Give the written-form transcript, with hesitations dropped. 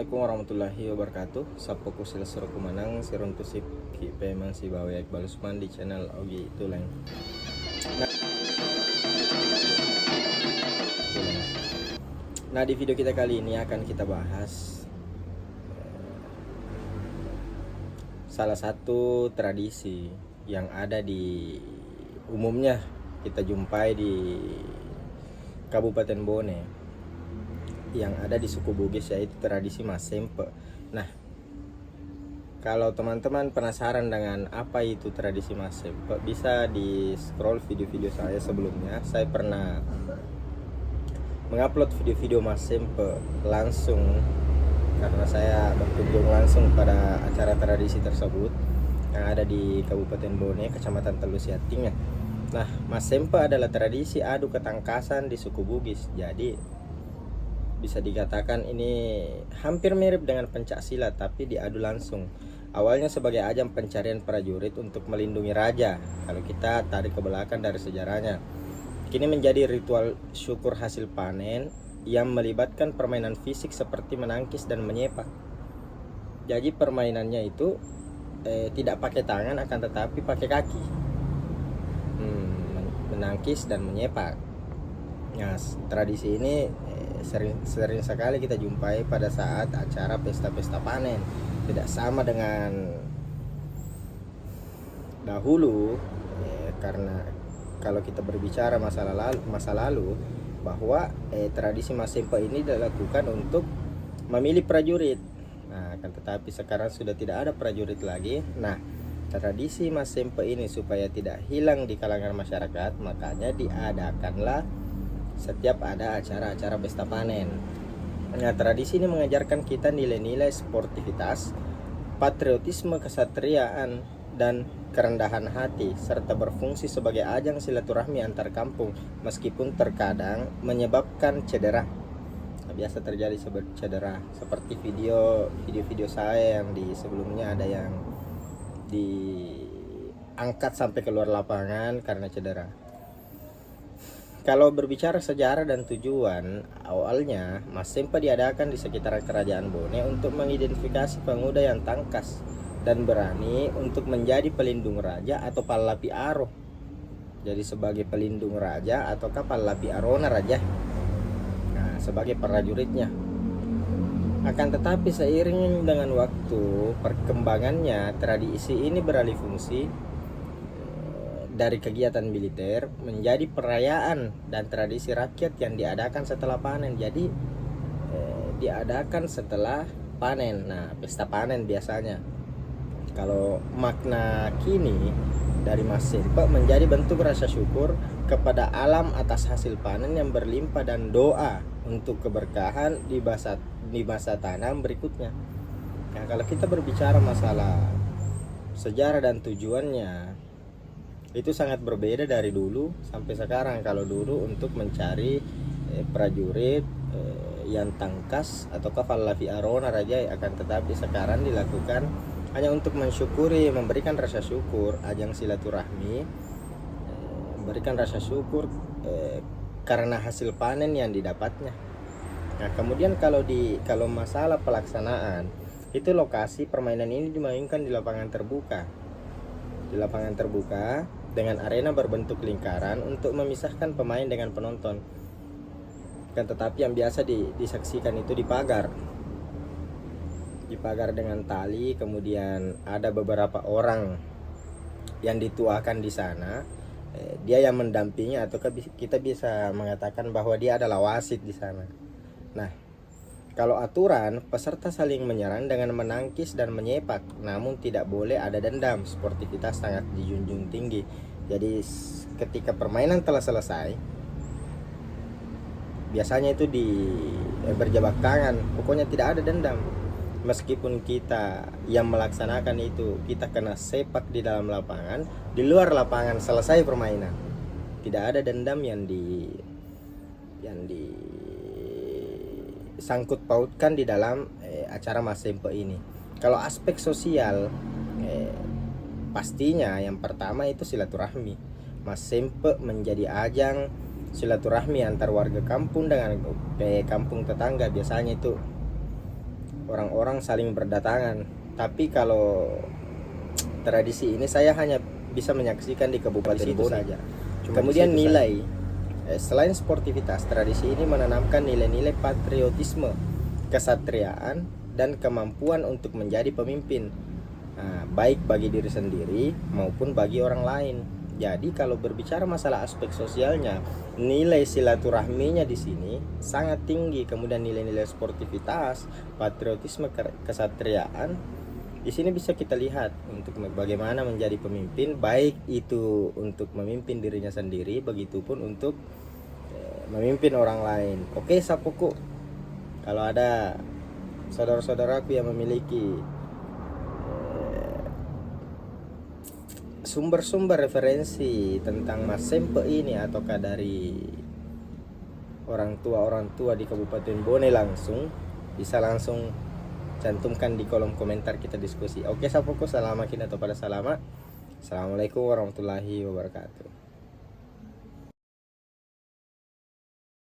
Assalamualaikum warahmatullahi wabarakatuh. Sapoku silsur kumanang siruntu sip ki pemang si bawa Iqbal Usman di channel Ogi Tuleng. Nah, di video kita kali ini akan kita bahas salah satu tradisi yang ada di umumnya kita jumpai di Kabupaten Bone yang ada di suku Bugis, yaitu tradisi Masempe. Nah, kalau teman-teman penasaran dengan apa itu tradisi Masempe, bisa di scroll video-video saya sebelumnya. Saya pernah mengupload video-video Masempe langsung karena saya berkunjung langsung pada acara tradisi tersebut yang ada di Kabupaten Bone, Kecamatan Telusiating. Nah, Masempe adalah tradisi adu ketangkasan di suku Bugis. Jadi bisa dikatakan ini hampir mirip dengan pencak silat, tapi diadu langsung. Awalnya sebagai ajang pencarian prajurit untuk melindungi raja. Kalau kita tarik ke belakang dari sejarahnya, kini menjadi ritual syukur hasil panen yang melibatkan permainan fisik seperti menangkis dan menyepak. Jadi permainannya itu tidak pakai tangan, akan tetapi pakai kaki. Menangkis dan menyepak. Nah, tradisi ini sering sekali kita jumpai pada saat acara pesta-pesta panen. Tidak sama dengan dahulu, karena kalau kita berbicara masa lalu bahwa tradisi Masempe ini dilakukan untuk memilih prajurit. Nah, akan tetapi sekarang sudah tidak ada prajurit lagi. Nah, tradisi Masempe ini supaya tidak hilang di kalangan masyarakat, makanya diadakanlah setiap ada acara-acara pesta panen. Nah, tradisi ini mengajarkan kita nilai-nilai sportivitas, patriotisme, kesatriaan, dan kerendahan hati, serta berfungsi sebagai ajang silaturahmi antar kampung, meskipun terkadang menyebabkan cedera. Nah, biasa terjadi cedera, seperti video-video saya yang di sebelumnya ada yang diangkat sampai keluar lapangan karena cedera. Kalau berbicara sejarah dan tujuan, awalnya Masempe diadakan di sekitaran Kerajaan Bone untuk mengidentifikasi pemuda yang tangkas dan berani untuk menjadi pelindung raja atau Pallapi Aro. Jadi sebagai pelindung raja ataukah Pallapi Arona raja. Nah, sebagai prajuritnya. Akan tetapi seiring dengan waktu perkembangannya, tradisi ini beralih fungsi dari kegiatan militer menjadi perayaan dan tradisi rakyat yang diadakan setelah panen. Jadi diadakan setelah panen. Nah, pesta panen biasanya. Kalau makna kini dari Masempe menjadi bentuk rasa syukur kepada alam atas hasil panen yang berlimpah dan doa untuk keberkahan di masa tanam berikutnya. Nah, kalau kita berbicara masalah sejarah dan tujuannya, itu sangat berbeda dari dulu sampai sekarang. Kalau dulu untuk mencari prajurit yang tangkas atau Pallapi Arona raja, akan tetapi sekarang dilakukan hanya untuk mensyukuri, memberikan rasa syukur, ajang silaturahmi, memberikan rasa syukur karena hasil panen yang didapatnya. Nah, kemudian kalau masalah pelaksanaan, itu lokasi permainan ini dimainkan di lapangan terbuka. Di lapangan terbuka dengan arena berbentuk lingkaran untuk memisahkan pemain dengan penonton. Kan tetapi yang biasa disaksikan itu di pagar dengan tali, kemudian ada beberapa orang yang dituakan di sana. Dia yang mendampingi, atau kita bisa mengatakan bahwa dia adalah wasit di sana. Nah, kalau aturan, peserta saling menyerang dengan menangkis dan menyepak, namun tidak boleh ada dendam. Sportivitas sangat dijunjung tinggi. Jadi ketika permainan telah selesai, biasanya itu berjabat tangan. Pokoknya tidak ada dendam. Meskipun kita yang melaksanakan itu, kita kena sepak di dalam lapangan, di luar lapangan selesai permainan. Tidak ada dendam yang sangkut pautkan di dalam acara Masempe ini. Kalau aspek sosial, pastinya yang pertama itu silaturahmi. Masempe menjadi ajang silaturahmi antar warga kampung dengan kampung tetangga. Biasanya itu orang-orang saling berdatangan. Tapi kalau tradisi ini saya hanya bisa menyaksikan di Kabupaten Bone saja. Kemudian nilai selain sportivitas, tradisi ini menanamkan nilai-nilai patriotisme, kesatriaan, dan kemampuan untuk menjadi pemimpin, baik bagi diri sendiri maupun bagi orang lain. Jadi kalau berbicara masalah aspek sosialnya, nilai silaturahminya di sini sangat tinggi. Kemudian nilai-nilai sportivitas, patriotisme, kesatriaan di sini bisa kita lihat untuk bagaimana menjadi pemimpin, baik itu untuk memimpin dirinya sendiri, begitupun untuk memimpin orang lain. Oke, Sapuku, kalau ada saudara-saudaraku yang memiliki sumber-sumber referensi tentang Mas Sempe ini, ataukah dari orang tua di Kabupaten Bone, langsung bisa langsung cantumkan di kolom komentar, kita diskusi. Oke, Sapuku, salamat atau pada salama. Assalamualaikum warahmatullahi wabarakatuh.